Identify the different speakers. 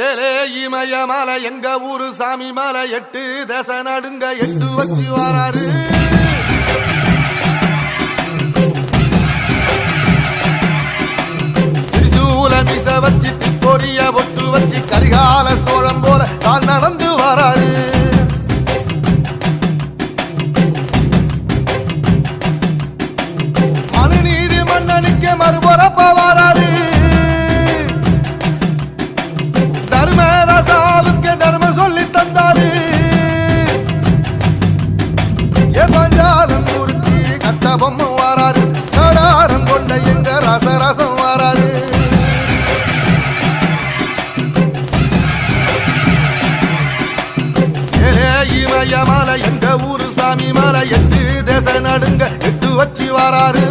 Speaker 1: ஏலே இமய மலை எங்க ஊரு சாமி மலை 8 தேச நடுங்க 8 வச்சு வராரு. திருச்சூல மிச வச்சு பொரிய பொட்டு வச்சு கரிகால சோழம் போல கால் நடந்து வராரு. மனுநீதி மன்னனுக்கு மறுபுறப்ப வராரு. தர்மம் சொல்லி தந்தாரு. பஞ்சாலம் குறிச்சி கட்ட பொம்மை வாராரு. கடாரம் கொண்ட எங்க ரசரசம் வாராரு. இமய மலை எங்க ஊரு சாமி மலை 8 தேச நடுங்க 8 வச்சு வாராரு.